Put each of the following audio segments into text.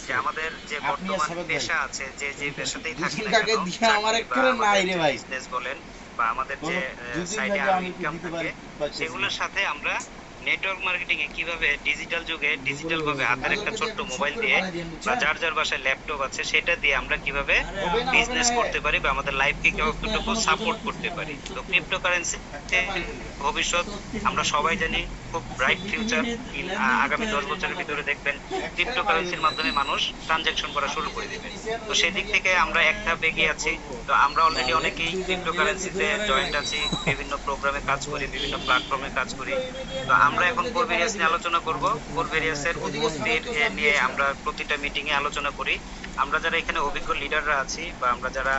যে আমাদের যে আপনি আর বর্তমান সাবেক ভাই পেশা আছে, যে যে পেশাতেই থাকি না টাকা কেন, দিয়ে আমার চাকরি বা একবারে নাই আমাদের রে যে ভাই। বিজনেস বলেন বা আমাদের যে কোনো ২-৩ সাইডে ভাগে আরো আমি ইনকাম দিতে থাকে, পারতেছি না। সেগুলোর সাথে আমরা নেটওয়ার্ক মার্কেটিং এ কিভাবে ডিজিটাল যুগে ডিজিটাল ভাবে হাতের একটা ছোট্ট মোবাইল দিয়ে বা যার যার বাসায় ল্যাপটপ আছে সেটা দিয়ে আমরা কিভাবে বিজনেস করতে পারি বা আমাদের লাইফকে কতটুকু সাপোর্ট করতে পারি। তো ক্রিপ্টোকারেন্সি ভবিষ্যৎ আমরা সবাই জানি, খুব ব্রাইট ফিউচার। আগামী 10 বছরের ভিতরে দেখবেন ক্রিপ্টোকারেন্সির মাধ্যমে মানুষ ট্রানজাকশন করা শুরু করে দিবে। তো সেদিক থেকে আমরা এক ধাপ এগিয়ে আছি। তো আমরা অলরেডি অনেকেই ক্রিপ্টোকারেন্সিতে জয়েন্ট আছি, বিভিন্ন প্রোগ্রামে কাজ করি, বিভিন্ন প্ল্যাটফর্মে কাজ করি। তো আমরা এখন কোর ভেরিয়াস নিয়ে আলোচনা করব। কোর ভেরিয়াসের উৎপত্তির নিয়ে আমরা প্রতিটা মিটিং এ আলোচনা করি। আমরা যারা এখানে অভিজ্ঞ লিডাররা আছি বা আমরা যারা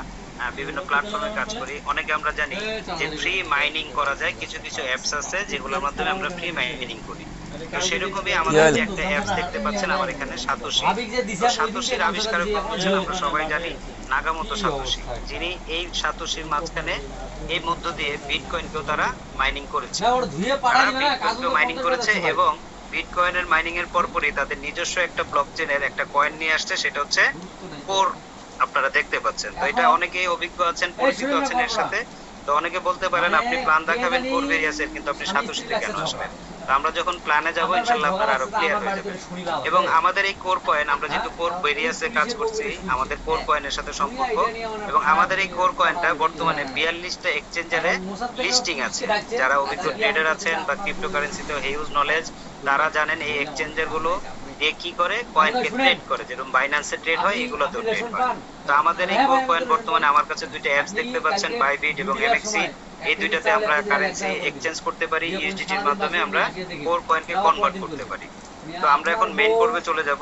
বিভিন্ন প্ল্যাটফর্মে কাজ করি, অনেকে আমরা জানি যে ফ্রি মাইনিং করা যায়। কিছু কিছু অ্যাপস আছে যেগুলোর মাধ্যমে আমরা ফ্রি মাইনিং করি। তো সেরকমই আমাদের যে একটা অ্যাপস দেখতে পাচ্ছেন আমার এখানে, সাতোশি। তো সাতোশির আবিষ্কারক হচ্ছেন আমরা সবাই জানি নাগামোতো সাতোশি, যিনি এই সাতোশির মাঝখানে এই মধ্য দিয়ে বিটকয়েনকেও তারা মাইনিং করেছে। তারা বিটকয়েনকেও মাইনিং করেছে এবং বিটকয়েনের মাইনিং এর পরপরই তাদের নিজস্ব একটা ব্লকচেনের একটা কয়েন নিয়ে আসছে, সেটা হচ্ছে কোর। আপনারা দেখতে পাচ্ছেন। তো এটা অনেকেই অভিজ্ঞ আছেন, পরিচিত আছেন এর সাথে। তো অনেকে বলতে পারেন আপনি প্ল্যান দেখাবেন কোর ভেরিয়াসের, কিন্তু আপনি সাতোশিতে কেন আসলেন? তো আমরা যখন প্ল্যানে যাব ইনশাআল্লাহ আপনারা আরো ক্লিয়ার হয়ে যাবেন। এবং আমাদের এই কোর কয়েন, আমরা যেহেতু কোর ভেরিয়াসে কাজ করছি, আমাদের কোর কয়েনের সাথে সম্পর্ক, এবং আমাদের এই কোর কয়েনটা বর্তমানে 42টা এক্সচেঞ্জারে লিস্টিং আছে। যারা অভিজ্ঞ ট্রেডার আছেন বা ক্রিপ্টোকারেন্সিতে হিউজ নলেজ, তারা জানেন এই এক্সচেঞ্জার গুলো দিয়ে কি করে, কয়েনকে ট্রেড করে। যেরকম বাইন্যান্সে ট্রেড হয়, এগুলোতেও ট্রেড হয়। তো আমাদের এই কোর কয়েন বর্তমানে আমার কাছে দুইটা অ্যাপস দেখতে পাচ্ছেন, বাইবিট এবং এমএক্সি। এই দুইটাতে আমরা কারেন্সি এক্সচেঞ্জ করতে পারি, ইউএসডিটির মাধ্যমে আমরা কোর কয়েনকে কনভার্ট করতে পারি। তো আমরা এখন মেইন পর্বে চলে যাব।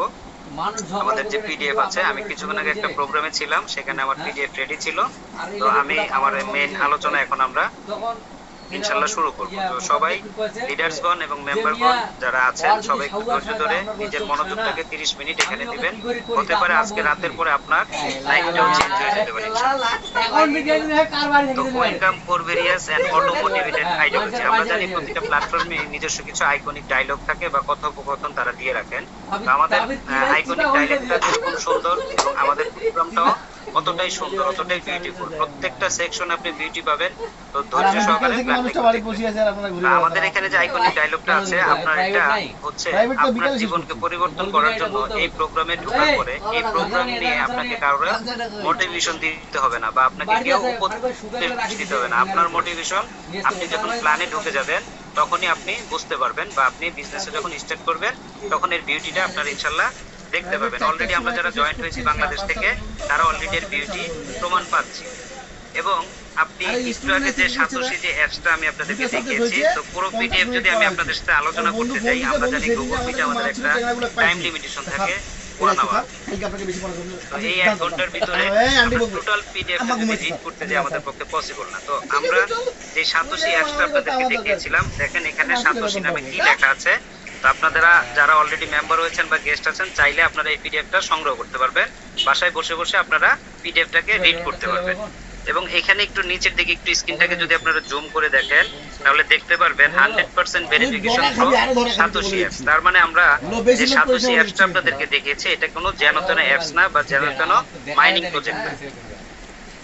আমাদের যে পিডিএফ আছে, আমি কিছুক্ষণ আগে একটা প্রোগ্রামে ছিলাম, সেখানে আমার পিডিএফ রেডি ছিল। তো আমি আমার মেইন আলোচনা এখন আমরা ইনশাল্লাহ শুরু করব। তো সবাই লিডার্সগণ এবং মেম্বারগণ যারা আছেন সবাই একটু ধৈর্য ধরে নিজের মনোযোগটাকে 30 মিনিট এখানে দিবেন। হতে পারে আজকে রাতের পরে আপনার লাইফটাও চেঞ্জ হয়ে যেতে পারে ইনশাআল্লাহ। তো welcome core various and auto motivated ideology. আমরা জানি প্রতিটা প্ল্যাটফর্মে নিজস্ব কিছু আইকনিক ডায়লগ থাকে বা কথোপকথন তারা দিয়ে রাখেন। তো আমাদের আইকনিক ডায়লগটা যেরকম সুন্দর এবং আমাদের প্রোগ্রামটাও অতটাই সুন্দর, অতটাই বিউটিফুল। প্রত্যেকটা সেকশন আপনি বিউটি পাবেন। তো ধৈর্য সহকারে আমাদের এখানে যে আইকনিক ডায়লগটা আছে, আপনার এটা হচ্ছে আপনার জীবনকে পরিবর্তন করার জন্য এই প্রোগ্রামে ঢোকার পরে এই প্রোগ্রাম নিয়ে আপনাকে কারোর মোটিভেশন দিতে হবে না বা আপনাকে কেউ উপদেশ দিতে হবে না। আপনার মোটিভেশন আপনি যখন প্ল্যানে ঢুকে যাবেন তখনই আপনি বুঝতে পারবেন, বা আপনি বিজনেসে যখন স্টার্ট করবেন তখন এর বিউটিটা আপনার ইনশাল্লাহ দেখতে পাবেন। অলরেডি আমরা যারা জয়েন্ট হয়েছি বাংলাদেশ থেকে, তারা অলরেডি এর বিউটি প্রমাণ পাচ্ছি। এবং আপনি একটু আগে যে সাতোশি যে অ্যাপসটা আমি আপনাদেরকে দেখিয়েছি, তো পুরো পিডিএফ যদি আমি আপনাদের সাথে আলোচনা করতে যাই, আমরা জানি গুগল মিটে আমাদের একটা টাইম লিমিটেশন থাকে পুরো নেওয়া। তো এই 1 ঘন্টার ভিতরে টোটাল পিডিএফ যদি রিড করতে যাই আমাদের পক্ষে পসিবল না। তো আমরা যে সাতোশি অ্যাপসটা আপনাদেরকে দেখিয়েছিলাম, দেখেন এখানে সাতোশি নামে কি লেখা আছে। তো আপনারা যারা অলরেডি মেম্বার হয়েছেন বা গেস্ট আছেন, চাইলে আপনারা এই পিডিএফটা সংগ্রহ করতে পারবেন। বাসায় বসে বসে আপনারা পিডিএফটাকে রিড করতে পারবেন। এবং এখানে একটু নিচের দিকে একটু স্ক্রিনটাকে যদি আপনারা জুম করে দেখেন, তাহলে দেখতে পারবেন 100% ভেরিফিকেশন থ্রু সাতোশি অ্যাপস। তার মানে আমরা যে সাতোশি অ্যাপসটা আপনাদেরকে দেখিয়েছি, এটা কোনো যেন-তেন অ্যাপস না বা যেন-তেন মাইনিং প্রজেক্ট না।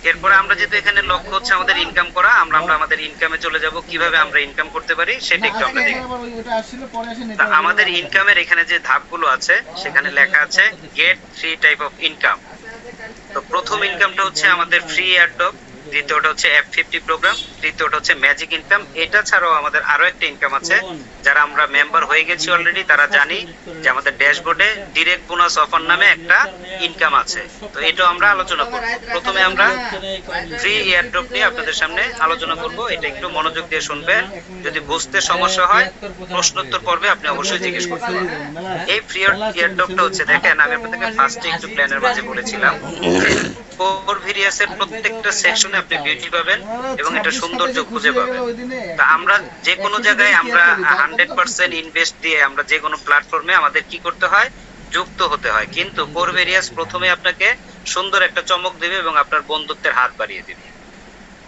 এরপরে আমরা যেহেতু এখানে লক্ষ্য হচ্ছে আমাদের ইনকাম করা, আমরা আমাদের ইনকামে চলে যাব। কিভাবে আমরা ইনকাম করতে পারি সেটা একটু আমরা দেখব। তা আমাদের ইনকামের এখানে যে ধাপগুলো আছে, সেখানে লেখা আছে গেট 3 টাইপ অফ ইনকাম। তো প্রথম ইনকামটা হচ্ছে আমাদের ফ্রি এয়ারড্রপ, দ্বিতীয়টা হচ্ছে F50 প্রোগ্রাম, তৃতীয়টা হচ্ছে ম্যাজিক ইনকাম। এটা ছাড়াও আমাদের আরো একটা ইনকাম আছে। যারা আমরা মেম্বার হয়ে গেছি অলরেডি, তারা জানি যে আমাদের ড্যাশবোর্ডে ডিরেক্ট বোনাস অফার নামে একটা ইনকাম আছে। তো এটা আমরা আলোচনা করব। প্রথমে আমরা ফ্রি এয়ারড্রপ নিয়ে আপনাদের সামনে আলোচনা করব। এটা একটু মনোযোগ দিয়ে শুনবেন। যদি বুঝতে সমস্যা হয়, প্রশ্নোত্তর পর্বে আপনি অবশ্যই জিজ্ঞেস করবেন। এই ফ্রি এয়ারড্রপটা হচ্ছে, দেখেন আমি আপনাদেরকে ফার্স্টে একটু প্ল্যানের মাঝে বলেছিলাম, কোর ভেরিয়াসের প্রত্যেকটা সেকশনে আপনি বিউটি পাবেন এবং এটা সৌন্দর্য খুঁজে পাবেন। তা আমরা যে কোনো জায়গায় আমরা 100% ইনভেস্ট দিয়ে আমরা যে কোনো প্ল্যাটফর্মে আমাদের কি করতে হয়, যুক্ত হতে হয়। কিন্তু কোর ভেরিয়াস প্রথমে আপনাকে সুন্দর একটা চমক দেবে এবং আপনার বন্ধুত্বের হাত বাড়িয়ে দেবে।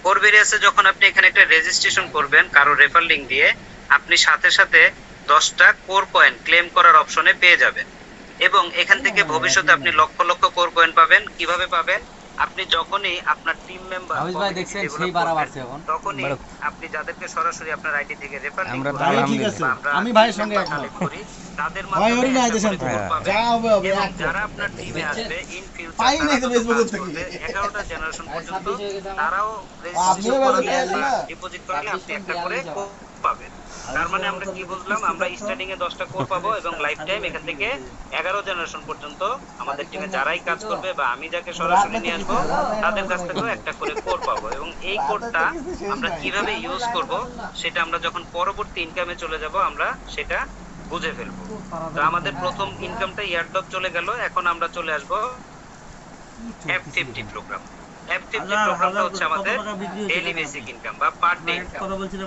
কোর ভেরিয়াসে যখন আপনি এখানে একটা রেজিস্ট্রেশন করবেন কারো রেফার লিংক দিয়ে, আপনি সাথে সাথে 10টা কোর কয়েন ক্লেম করার অপশনে পেয়ে যাবেন। এবং এখান থেকে ভবিষ্যতে আপনি লক্ষ লক্ষ কোর কয়েন পাবেন। কিভাবে পাবেন? আপনি যখনই আপনার টিম মেম্বার ভাই দেখছেন সেই বাড়া বাড়ছে এখন, তখনই আপনি যাদেরকে সরাসরি আপনার আইডি থেকে রেফার লিংক ঠিক আছে, আমি ভাইয়ের সঙ্গে একমত। তাদের ভাই ওরই না মাধ্যমে দেশান যা হবে হবে এবং একদম। যারা আপনার টিমে আসবে ইন পাই নাই তো ফিউচার Facebook থেকে। 11টা জেনারেশন পর্যন্ত তারাও আপনিও ভালো খেলেন না? ডিপোজিট করলে আপনি একটা করে কোর পাবেন। তার মানে আমরা কি বুঝলাম? আমরা স্টার্টিং এ 10টা কোর পাবো এবং লাইফ টাইম এখান থেকে 11 জেনারেশন পর্যন্ত আমাদের টিমে যারাই কাজ করবে বা আমি যাকে সরাসরি নিয়ে আসবো তাদের কাছ থেকেও একটা করে কোর পাবো। এবং এই কোডটা আমরা কিভাবে ইউজ করব সেটা আমরা যখন পরবর্তী ইনকামে চলে যাব আমরা সেটা বুঝে ফেলবো। তো আমাদের প্রথম ইনকামটা ইয়ারড্রপ চলে গেল, এখন আমরা চলে আসব F50 প্রোগ্রাম। F50 প্রোগ্রামটা হচ্ছে আমাদের ডেইলি বেসিক ইনকাম বা পার ডে ইনকাম,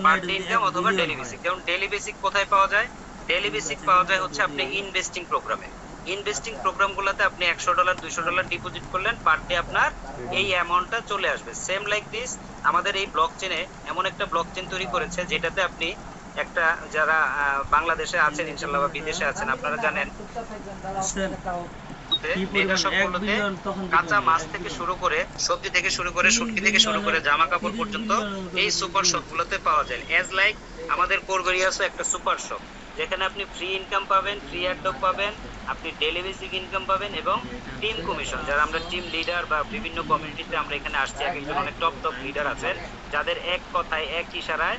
পার ডে ইনকাম অথবা ডেইলি বেসিক। যেমন ডেইলি বেসিক কোথায় পাওয়া যায়? ডেইলি বেসিক পাওয়া যায় হচ্ছে আপনি ইনভেস্টিং প্রোগ্রামে। ইনভেস্টিং প্রোগ্রামগুলোতে আপনি $100 $200 ডিপোজিট করলেন, পার ডে আপনার এই অ্যামাউন্টটা চলে আসবে। সেম লাইক দিস আমাদের এই ব্লকচেনে এমন একটা ব্লকচেন তৈরি করেছে যেটাতে আপনি একটা, যারা বাংলাদেশে আছেন ইনশাআল্লাহ বা বিদেশে আছেন আপনারা জানেন সবগুলোতে কাঁচা মাছ থেকে শুরু করে সবজি থেকে শুরু করে শুটকি থেকে শুরু করে জামা কাপড় পর্যন্ত এই সুপার শপ গুলোতে পাওয়া যায়। এজ লাইক আমাদের কোরভেরিয়াসও একটা সুপার শপ যেখানে আপনি ফ্রি ইনকাম পাবেন, ফ্রি অ্যাডপ পাবেন, আপনি ডেইলি বেসিক ইনকাম পাবেন এবং টিম কমিশন। যারা আমরা টিম লিডার বা বিভিন্ন কমিউনিটিতে আমরা এখানে আসছি, এক একজন অনেক টপ টপ লিডার আছেন যাদের এক কথায় এক ইশারায়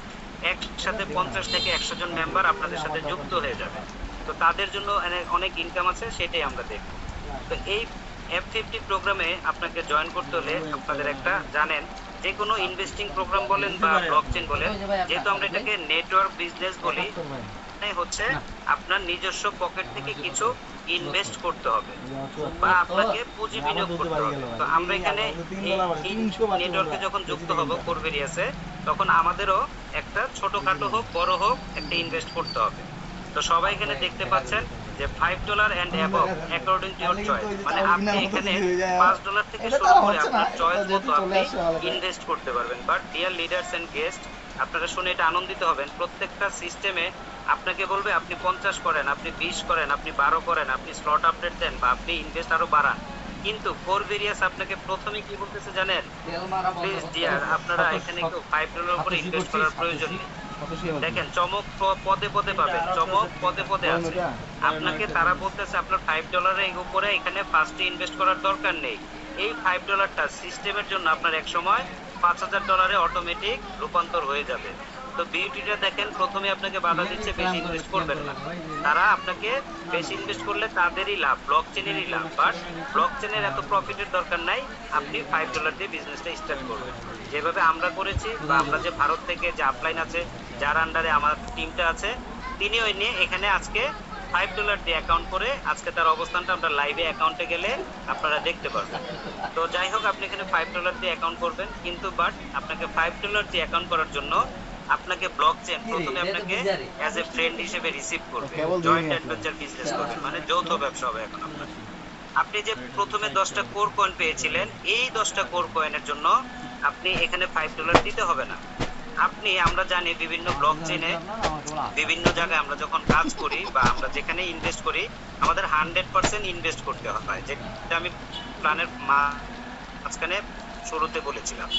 একসাথে 50 থেকে 100 জন মেম্বার আপনাদের সাথে যুক্ত হয়ে যাবে। তো তাদের জন্য অনেক ইনকাম আছে, সেটাই আমরা দেখব। তো এই F50 প্রোগ্রামে আপনাকে জয়েন করতে হলে আপনাদের একটা জানেন, যে কোনো ইনভেস্টিং প্রোগ্রাম বলেন বা ব্লকচেন বলেন, যেহেতু আমরা এটাকে নেটওয়ার্ক বিজনেস বলি, হচ্ছে আপনার নিজস্ব পকেট থেকে কিছু ইনভেস্ট করতে হবে বা আপনাকে পুঁজি বিনিয়োগ করতে হবে। তো আমরা এখানে এই নেটওয়ার্কে যখন যুক্ত হব কোরভেরিয়াসে, তখন আমাদেরও একটা ছোটখাটো হোক বড় হোক একটা ইনভেস্ট করতে হবে। তো সবাই এখানে দেখতে পাচ্ছেন যে $5 and above according to your choice, মানে আপনি এখানে $5 থেকে শুরু করে আপনার চয়েস মতো আপনি ইনভেস্ট করতে পারবেন। But dear leaders and guest, আপনারা শুনে এটা আনন্দিত হবেন, প্রত্যেকটা সিস্টেমে আপনাকে বলবে আপনি 50 করেন, আপনি 20 করেন, আপনি 12 করেন, আপনি স্লট আপডেট দেন বা আপনি ইনভেস্ট আরো বাড়ান। কিন্তু কোরভেরিয়াস আপনাকে প্রথমে কি বলতেছে জানেন? প্লিজ ডিয়ার, আপনারা এখানে কেউ $5 উপরে ইনভেস্ট করার প্রয়োজন নেই। দেখেন চমক পদে পদে পাবেন, চমক পদে পদে আছে। আপনাকে তারা বলতেছে আপনার $5 এর উপরে এখানে ফার্স্টে ইনভেস্ট করার দরকার নেই। এই $5টা সিস্টেমের জন্য আপনার এক সময় $5000 অটোমেটিক রূপান্তর হয়ে যাবে। তো বিউটিটা দেখেন, প্রথমে আপনাকে বাধা দিচ্ছে বেশি ইনভেস্ট করবেন না। তারা আপনাকে বেশি ইনভেস্ট করলে তাদেরই লাভ, ব্লকচেনেরই লাভ। বাট ব্লকচেনের এত প্রফিটের দরকার নাই, আপনি $5 দিয়ে বিজনেসটা স্টার্ট করবেন যেভাবে আমরা করেছি। বা আমরা যে ভারত থেকে যে আপলাইন আছে, যার আন্ডারে আমার টিমটা আছে, তিনি ওই নিয়ে এখানে আজকে $5 দিয়ে অ্যাকাউন্ট করে আজকে তার অবস্থানটা আমরা লাইভে অ্যাকাউন্টে গেলে আপনারা দেখতে পারবেন। তো যাই হোক, আপনি এখানে $5 দিয়ে অ্যাকাউন্ট করবেন, কিন্তু বাট আপনাকে $5 দিয়ে অ্যাকাউন্ট করার জন্য আপনাকে ব্লকচেন প্রথমে আপনাকে অ্যাজ এ ফ্রেন্ড হিসেবে রিসিভ করবে, জয়েন্ট অ্যাডভেঞ্চার বিজনেস করবেন, মানে যৌথ ব্যবসা হবে এখন আপনার। আপনি যে প্রথমে 10টা কোর কয়েন পেয়েছিলেন, এই 10টা কোর কয়েনের জন্য আপনি এখানে $5 দিতে হবে না। আপনি, আমরা জানি বিভিন্ন ব্লকচেনে বিভিন্ন জায়গায় আমরা যখন কাজ করি বা আমরা যেখানে ইনভেস্ট করি, আমাদের 100% ইনভেস্ট করতে হয়, যেটা আমি প্ল্যানের মাঝখানে শুরুতে বলেছিলাম।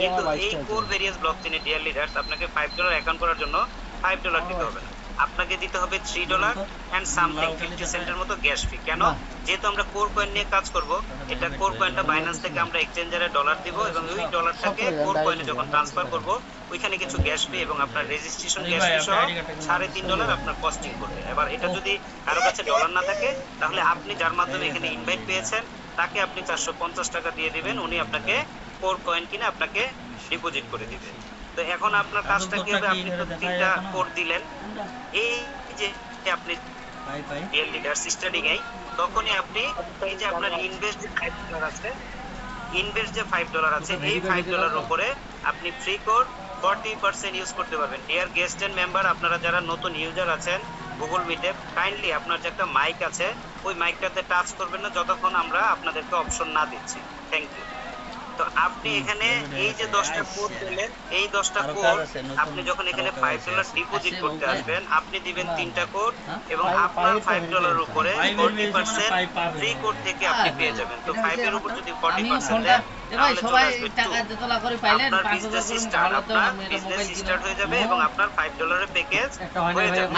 কিন্তু এই কোরভেরিয়াস ব্লকচেনে ডিয়ার লিডার্স, আপনাকে $5 অ্যাকাউন্ট করার জন্য $5 দিতে হবে না, আপনাকে দিতে হবে $3 and something 50 সেন্টের মতো গ্যাস ফি। কেন? যেহেতু আমরা কোর কয়েন নিয়ে কাজ করব, এটা কোর কয়েনটা বাইন্যান্স থেকে আমরা এক্সচেঞ্জারে ডলার দিব এবং ওই ডলারটাকে কোর কয়েনে যখন ট্রান্সফার করব, ওইখানে কিছু গ্যাস ফি এবং আপনার রেজিস্ট্রেশন গ্যাস ফি সহ $3.5 আপনার কস্টিং করবে। এবার এটা যদি কারো কাছে ডলার না থাকে, তাহলে আপনি যার মাধ্যমে এখানে ইনভাইট পেয়েছেন তাকে আপনি $450 দিয়ে দিবেন, উনি আপনাকে কোর কয়েন কিনে আপনাকে ডিপোজিট করে দিবে। তো এখন আপনার কাজটা কি হবে? আপনি তো 3টা কোর দিলেন, এই যে আপনি রিয়েল লিডার স্টার্টিং এই, তখনই আপনি এই যে আপনার ইনভেস্ট যে $5 আছে, ইনভেস্ট যে $5 আছে, এই $5 উপরে আপনি ফ্রি কোড 40% ইউজ করতে পারবেন। ডিয়ার গেস্ট এন্ড মেম্বার, আপনারা যারা নতুন ইউজার আছেন গুগল মিটে, কাইন্ডলি আপনার যে একটা মাইক আছে, ওই মাইকটাতে টাচ করবেন না যতক্ষণ আমরা আপনাদেরকে অপশন না দিচ্ছি। Thank you. তো আপনি এখানে এই যে 10টা কোড দিলেন, এই 10টা কোড আপনি যখন এখানে $5 ডিপোজিট করতে আসবেন, আপনি দিবেন 3টা কোড এবং আপনার $5 উপরে 40% ফ্রি কোড থেকে আপনি পেয়ে যাবেন। তো 5 এর উপর যদি 40% দেন তাহলে চলে আসবে 2। আপনার বিজনেস স্টার্ট হয়ে যাবে এবং আপনার $5 এর প্যাকেজ হয়ে যাবে।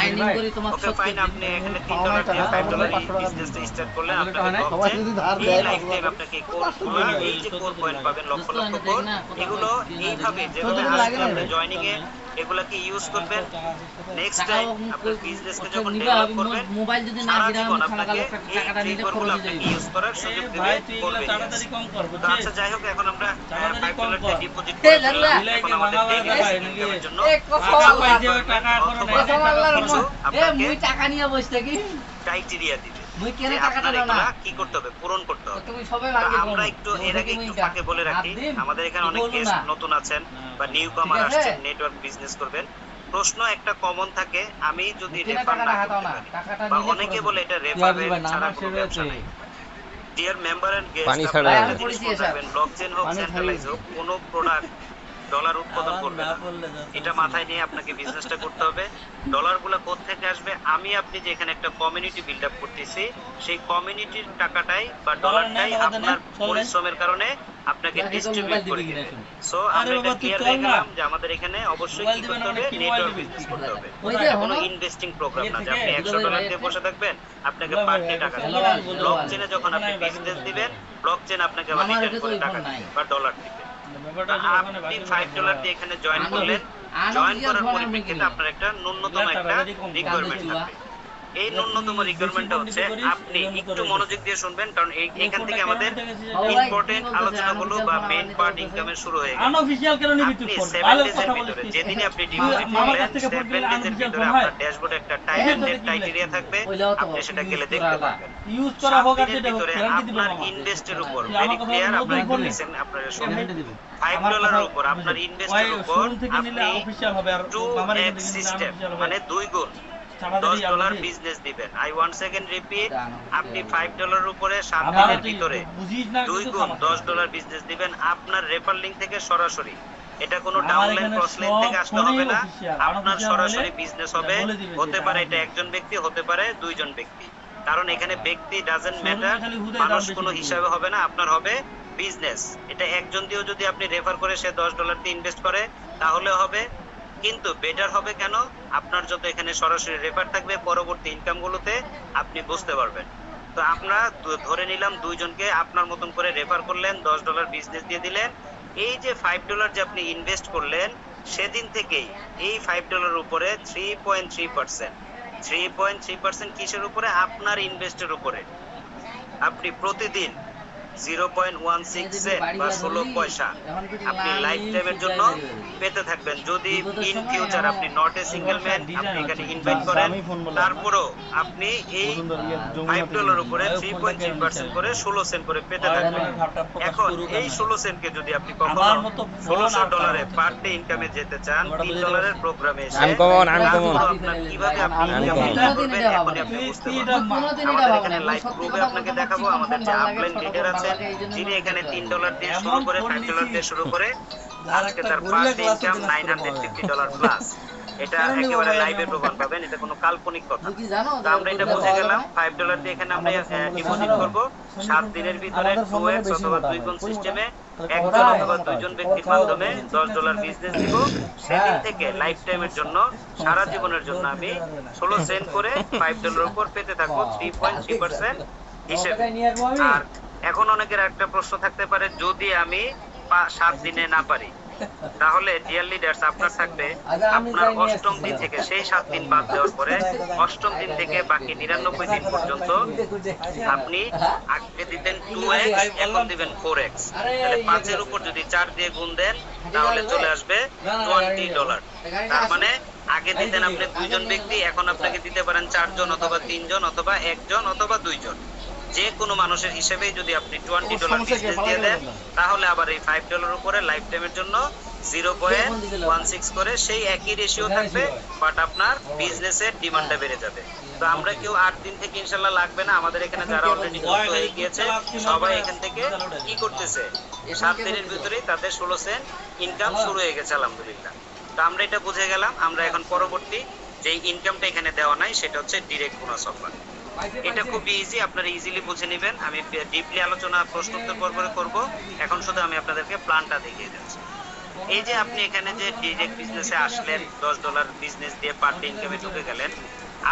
ওকে ফাইন, আপনি এখানে $3 দিয়ে $5 বিজনেসটা স্টার্ট করলেন, আপনাকে সবাই যদি ধার এই দেয় লাইফ টাইম আপনাকে কোডগুলো, এই যে কোড পয়েন্ট পাবেন লক্ষ লক্ষ কোড, এগুলো এইভাবে যেভাবে আসবে আপনি জয়েনিং এ এগুলাকে ইউজ করবেন। নেক্সট টাইম আপনার বিজনেসকে যখন ডেভেলপ করবেন, মোবাইল যদি না সারা কিনা জীবন আমি আপনাকে টাকাটা এই নিলে ট্রিকগুলো খরচ আপনাকে হয়ে ইউজ করার সুযোগ দেবে করবে। তো আচ্ছা, যাই হোক, এখন আমরা $5 ডিপোজিট হে করে লাল্লা, ফেললাম। এখন আমাদের ডেইলি ইনকামের জন্য মুই টাকা নিয়ে বসে থাকি, ক্রাইটেরিয়া দিবে মুই কেন যে টাকাটা আপনার দাও না? এগুলা কি করতে হবে, পূরণ করতে হবে। তুমি সবে তো ভাগে আমরা একটু এর আগে একটু ফাঁকে বলে রাখি, আমাদের এখানে অনেক গেস্ট নতুন আছেন বা নিউ কামার ঠিক আছে? আসছেন, নেটওয়ার্ক বিজনেস করবেন। প্রশ্ন একটা কমন থাকে, আমি যদি রেফার না করতে পারি, বা অনেকে বলে এটা রেফারে ছাড়া কোনো ব্যবসা নেই। ডিয়ার মেম্বার এন্ড গেস্ট, আপনারা একটা জিনিস মনে রাখবেন, ব্লকচেন হোক, সেন্ট্রালাইজ হোক, কোনো প্রোডাক্ট ডলার উৎপাদন করবে না। এটা মাথায় নিয়ে আপনাকে বিজনেসটা করতে হবে। ডলারগুলো কোথা থেকে আসবে? আমি আপনি যে এখানে একটা কমিউনিটি বিল্ড আপ করতেছি, সেই কমিউনিটির টাকাটাই বা ডলারটাই আপনার পরিশ্রমের কারণে আপনাকে ডিস্ট্রিবিউট করে দিবে। সো আমরা এটা ক্লিয়ার হয়ে গেলাম যে আমাদের এখানে অবশ্যই কি করতে হবে, নেটওয়ার্ক বিজনেস করতে হবে। এটা কোনো ইনভেস্টিং প্রোগ্রাম না যে আপনি $100 দিয়ে বসে থাকবেন, আপনাকে পার ডে টাকা দিবে। ব্লকচেনে যখন আপনি বিজনেস দিবেন, ব্লকচেন আপনাকে আবার রিটার্ন করে টাকা দিবে বা ডলার দিবে। আপনি $5 দিয়ে এখানে জয়েন করলেন, জয়েন করার পরিপ্রেক্ষিতে আপনার একটা ন্যূনতম একটা রিকোয়ারমেন্ট থাকবে। এই ন্যূনতম রিকোয়ারমেন্টটা হচ্ছে, আপনি একটু মনোযোগ দিয়ে শুনবেন, কারণ এখান থেকে আমাদের ইম্পর্টেন্ট আলোচনাগুলো বা মেইন পার্ট ইনকামের শুরু হয়ে গেল। আনঅফিশিয়াল কেন নিবি আপনি তুই 7 ডেজের ভিতরে, যেদিনই আপনি ডিপোজিট করলেন, 7 ডেজের ভিতরে আপনার ড্যাশবোর্ডে একটা টাইম এন্ড ডেট ক্রাইটেরিয়া থাকবে, আপনি সেটা গেলে দেখতে পারবেন। ইউজ করা হোক আর 7 দিনের যেটা হোক ভিতরে গ্যারান্টি দিবেন আপনার ইনভেস্টের উপর ভেরি ক্লিয়ার, আপনারা একটু লিসেন, আপনারা শুনুন। $5 এর উপর আপনার ইনভেস্টের উপর শোরুম থেকে নিলে আপনি অফিশিয়াল হবে আর 2x সিস্টেম মানে 2 গুণ $10 বিজনেস দিবেন। আই ওয়ান্স সেকেন্ড রিপিট, আপনি $5 এর উপরে 7 দিনের ভিতরে 2 গুণ $10 বিজনেস দিবেন আপনার রেফার লিংক থেকে সরাসরি। এটা কোনো ডাউনলাইন ক্রসলাইন থেকে আসতে হবে না, আপনার সরাসরি বিজনেস হবে। হতে পারে এটা একজন ব্যক্তি, হতে পারে দুইজন ব্যক্তি, কারণ এখানে ব্যক্তি ডাজন্ট ম্যাটার, মানুষ কোনো হিসাবে হবে না, আপনার হবে বিজনেস। এটা একজন দিয়েও যদি আপনি রেফার করে সে $10 দিয়ে ইনভেস্ট করে তাহলে হবে, কিন্তু বেটার হবে কেন? আপনার যত এখানে সরাসরি রেফার থাকবে, পরবর্তী ইনকামগুলোতে আপনি বুঝতে পারবেন। তো আমরা ধরে নিলাম দুইজনকে আপনার মতন করে রেফার করলেন, $10 বিজনেস দিয়ে দিলেন। এই যে $5 যে আপনি ইনভেস্ট করলেন, সেদিন থেকেই এই $5 উপরে 3.3% কিসের উপরে? আপনার ইনভেস্টের উপরে। আপনি প্রতিদিন 0.16 সেন্ট বা 16 পয়সা আপনি লাইফ টাইমের জন্য পেতে থাকবেন। যদি ইন ফিউচার আপনি নট এ সিঙ্গেল ম্যান, আপনি এখানে ইনভাইট করেন, তারপরও আপনি এই $5 উপরে 3.3% করে 16 সেন্ট করে পেতে থাকবেন। এখন এই 16 সেন্টকে যদি আপনি কখনো $16 পার ডে ইনকামে যেতে চান, $3 এর প্রোগ্রামে এসে আপনার কিভাবে আপনি ইনকাম করবেন এখনই আপনি বুঝতে পারবেন। আমাদের এখানে লাইভ প্রুফে আপনাকে দেখাবো। আমাদের যে আপলাইন লিডার আছে, যিনি এখানে $3 দিয়ে শুরু করে $5 দিয়ে শুরু করে আজকে তার ফার্স্ট ইনকাম $950 প্লাস। এটা একেবারে লাইভে প্রমাণ পাবেন, এটা কোনো কাল্পনিক কথা। তো আমরা এটা বুঝে গেলাম, $5 দিয়ে এখানে আমরা ডিপোজিট করব 7 দিনের ভিতরে 2x অথবা 2 গুণ সিস্টেমে একজন অথবা দুইজন ব্যক্তির মাধ্যমে $10 বিজনেস দিব। সেদিন থেকে লাইফ টাইমের জন্য, সারা জীবনের জন্য আমি 16 সেন্ট করে $5 উপর পেতে থাকবো 3.3% হিসেবে। আর এখন অনেকের একটা প্রশ্ন থাকতে পারে, যদি আমি 7 দিনে না পারি, তাহলে ডিয়ার লিডার্স আপনার থাকবে আপনার 8ম দিন থেকে, সেই 7 দিন বাদ দেওয়ার পরে 8ম দিন থেকে বাকি 99 দিন পর্যন্ত আপনি আগে দিতেন 2x, এখন দিবেন 4x। তাহলে 5 এর উপর যদি 4 দিয়ে গুণ দেন তাহলে চলে আসবে $20। তার মানে আগে দিতেন আপনি 2 জন ব্যক্তি, এখন আপনাকে দিতে পারেন 4 জন অথবা 3 জন অথবা 1 জন অথবা 2 জন। যে কোনো মানুষের হিসেবেই যদি আপনি $20 বিজনেস দিয়ে দেন, তাহলে আবার এই $5 উপরে লাইফ টাইমের জন্য 0.16 করে সেই একই রেশিও থাকবে, বাট আপনার বিজনেসের ডিমান্ডটা বেড়ে যাবে। তো আমরা কেউ 8 দিন থেকে ইনশাআল্লাহ লাগবে না, আমাদের এখানে যারা অলরেডি যুক্ত হয়ে গিয়েছে সবাই এখান থেকে কি করতেছে 7 দিনের ভিতরেই তাদের 16 সেন্ট ইনকাম শুরু হয়ে গেছে আলহামদুলিল্লাহ। তো আমরা এটা বুঝে গেলাম। আমরা এখন পরবর্তী যে ইনকামটা এখানে দেওয়া নাই সেটা হচ্ছে ডিরেক্ট বোনাস অফার। এটা খুব ইজি, আপনারা ইজিলি বুঝে নেবেন। আমি ডিপলি আলোচনা প্রশ্ন উত্তর পর্বে করব। এখন শুধু আমি আপনাদেরকে প্ল্যানটা দেখিয়ে দিচ্ছি। এই যে আপনি এখানে যে ডিরেক্ট বিজনেসে আসলেন, $10 বিজনেস দিয়ে পার ডে ইনকামে ঢুকে গেলেন,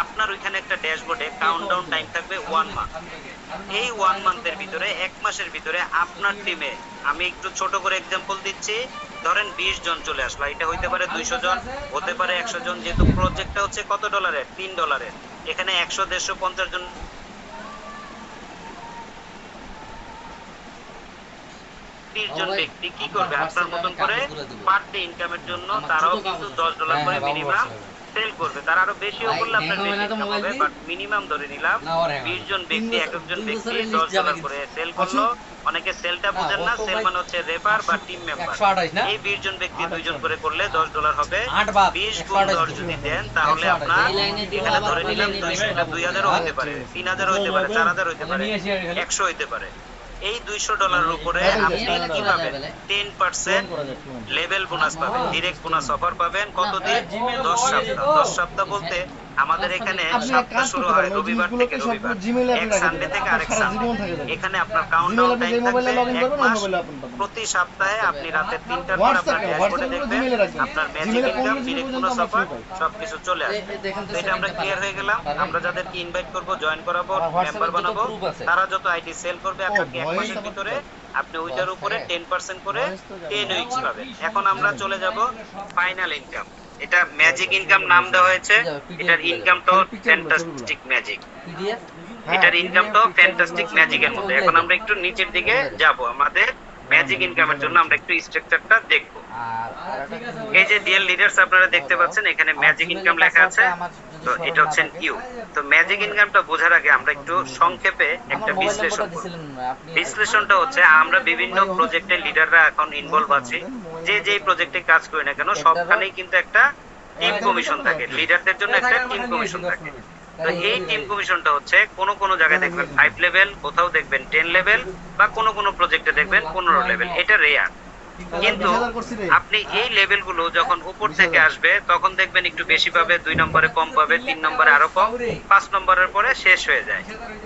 আপনার ওইখানে একটা ড্যাশবোর্ডে কাউন্টডাউন টাইম থাকবে 1 মান্থ। এই 1 মান্থের ভিতরে 1 মাসের ভিতরে আপনার টিমে, আমি একটু ছোট করে এক্সাম্পল দিচ্ছি, ধরেন 20 জন চলে আসলো। এটা হইতে পারে 200 জন, হতে পারে 100 জন, যেহেতু প্রজেক্টটা হচ্ছে কত ডলারের, $3। এখানে 100, 150, 50 জন 30 জন ব্যক্তি কি করবে আপনার মতন করে পার ডে ইনকামের জন্য তারাও কিন্তু $10 করে মিনিমাম সেল করবে। তারা আরো বেশিও করলে আপনার বেশি ইনকাম হবে, বাট মিনিমাম ধরে নিলাম 20 জন ব্যক্তি, এক একজন ব্যক্তি $10 করে সেল করলো। অনেকে সেলটা বুঝেন না, সেল মানে হচ্ছে রেফার বা টিম মেম্বার। এই 20 জন ব্যক্তি 2 জন করে করলে $10 হবে। 20 গুণ 10 যদি দেন তাহলে আপনার এখানে ধরে নিলাম 2000 হতে পারে, 3000 হতে পারে, 4000 হতে পারে, 100 হতে পারে। এই $200 উপরে আপনি কি পাবেন? 10% লেভেল বোনাস পাবেন, ডিরেক্ট বোনাস অফার পাবেন। কতদিন? 10 সপ্তাহ। 10 সপ্তাহ বলতে আমাদের এখানে সপ্তাহ শুরু হয় রবিবার থেকে রবিবার, এক সানডে থেকে আরেক সানডে। এখানে আপনার কাউন্টডাউন টাইম থাকবে 1 মাস। প্রতি সপ্তাহে আপনি রাতে 3টার পর আপনার ড্যাশবোর্ডে দেখবেন আপনার magic income, direct bonus offer সবকিছু চলে আসবে। তো এটা আমরা ক্লিয়ার হয়ে গেলাম। আমরা যাদেরকে ইনভাইট করব, জয়েন করাবো, মেম্বার বানাবো, তারা যত আইডি সেল করবে আপনাকে 1 মাসের ভিতরে আপনি ওইটার উপরে 10% করে 10 উইকস পাবেন। এখন আমরা চলে যাব ফাইনাল ইনকাম। এটা ম্যাজিক ইনকাম নাম দেওয়া হয়েছে, এটার ইনকামটাও ফ্যান্টাস্টিক ম্যাজিক। এটার ইনকামটাও ফ্যান্টাস্টিক ম্যাজিকের মধ্যে। এখন আমরা একটু নিচের দিকে যাব, আমাদের ম্যাজিক ইনকামের জন্য আমরা একটু স্ট্রাকচারটা দেখব। এই যে ডিএল লিডার্স আপনারা দেখতে পাচ্ছেন, এখানে ম্যাজিক ইনকাম লেখা আছে। তো এটা হচ্ছে ইউ। তো ম্যাজিক ইনকামটা বোঝার আগে আমরা একটু সংক্ষেপে একটা বিশ্লেষণ করব। বিশ্লেষণটা হচ্ছে আমরা বিভিন্ন প্রজেক্টের লিডাররা এখন ইনভলভ আছি, যে যেই প্রজেক্টে কাজ করি না কেন সবখানেই কিন্তু একটা টিম কমিশন থাকে, লিডারদের জন্য একটা টিম কমিশন থাকে। তো এই টিম কমিশনটা হচ্ছে কোন জায়গায় দেখবেন 5 লেভেল, কোথাও দেখবেন 10 লেভেল, বা কোন প্রজেক্টে দেখবেন 15 লেভেল। এটা রেয়ার। কিন্তু আপনি এই লেভেলগুলো যখন উপর থেকে আসবে তখন দেখবেন একটু বেশি পাবে, 2 নম্বরে কম পাবে, 3 নম্বরে আরো কম, 5 নম্বরের পরে শেষ হয়ে যায়।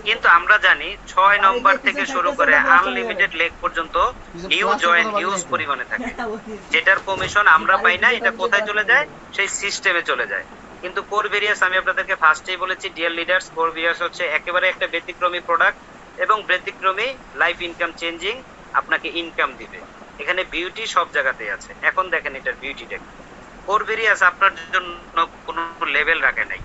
কিন্তু আমরা জানি 6 নম্বর থেকে শুরু করে আনলিমিটেড লেগ পর্যন্ত নিউ জয়েন হিউজ পরিমাণে থাকে, যেটার কমিশন আমরা পাই না। এটা কোথায় চলে যায়? সেই সিস্টেমে চলে যায়। কিন্তু কোর ভেরিয়াস আমি আপনাদেরকে ফার্স্টেই বলেছি, ডিয়ার লিডার্স, কোর ভেরিয়াস হচ্ছে একেবারে একটা ব্যতিক্রমী প্রোডাক্ট এবং ব্যতিক্রমী লাইফ ইনকাম চেঞ্জিং আপনাকে ইনকাম দিবে। এখানে বিউটি সব জায়গাতেই আছে। এখন দেখেন এটার বিউটিটা কি। কোর ভেরিয়াস আপনার জন্য কোনো লেভেল রাখে নাই।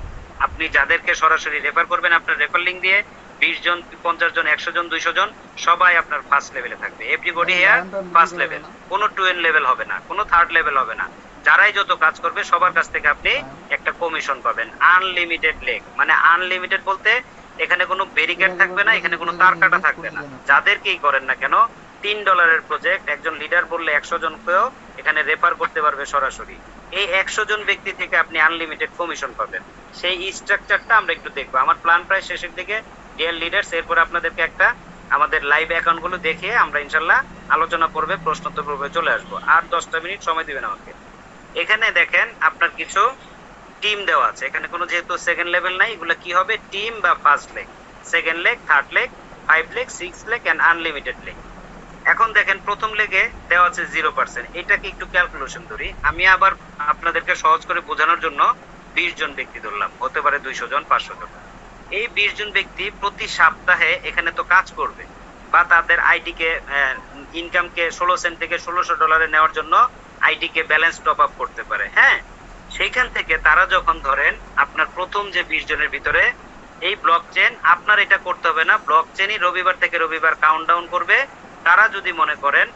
আপনি যাদেরকে সরাসরি রেফার করবেন আপনার রেফার লিংক দিয়ে, 20 জন, 50 জন, 100 জন, 200 জন সবাই আপনার ফার্স্ট লেভেলে থাকবে। Everybody here first level. কোনো 12 লেভেল হবে না, কোনো 3rd লেভেল হবে না। যারাই যত কাজ করবে সবার কাছ থেকে আপনি একটা কমিশন পাবেন। আনলিমিটেড লেগ মানে আনলিমিটেড বলতে এখানে কোনো ব্যারিকেড থাকবে না, এখানে কোনো তার কাটা থাকবে না। যাদেরকেই করেন না কেন $3 প্রজেক্ট, একজন লিডার বললে 100 জনকেও এখানে রেফার করতে পারবে সরাসরি। এই 100 জন ব্যক্তি থেকে আপনি আনলিমিটেড কমিশন পাবেন। সেই স্ট্রাকচারটা আমরা একটু দেখবো। আমার প্ল্যান প্রায় শেষের দিকে, ডিয়ার লিডার্স। এরপর আপনাদেরকে একটা আমাদের লাইভ অ্যাকাউন্ট গুলো দেখিয়ে আমরা ইনশাল্লাহ আলোচনা করবে, প্রশ্নোত্তর পর্বে চলে আসবো। আর 10টা মিনিট সময় দিবেন আমাকে। এখানে দেখেন আপনার কিছু টিম দেওয়া আছে। এখানে কোনো যেহেতু সেকেন্ড লেভেল নাই, এগুলো কি হবে? টিম বা first leg, second leg, third leg, 5 leg, 6 leg and unlimited leg. এখন দেখেন প্রথম লেগে দেওয়া আছে 0%। এটাকে একটু ক্যালকুলেশন ধরি। আমি আবার আপনাদেরকে সহজ করে বোঝানোর জন্য 20 জন ব্যক্তি ধরলাম, হতে পারে 200 জন, 500 জন। এই 20 জন ব্যক্তি প্রতি সপ্তাহে এখানে তো কাজ করবে, বা তাদের আইডি কে ইনকামকে 16 সেন্ট থেকে $1600 নেওয়ার জন্য ID K balance top up করতে পারে। হ্যাঁ, সেইখান থেকে তারা যখন ধরেন আপনার প্রথম যে 20 জনের ভিতরে এই ব্লক চেন, আপনার এটা করতে হবে না, ব্লক চেনই রবিবার থেকে রবিবার কাউন্টডাউন করবে। তারা যদি মনে করেন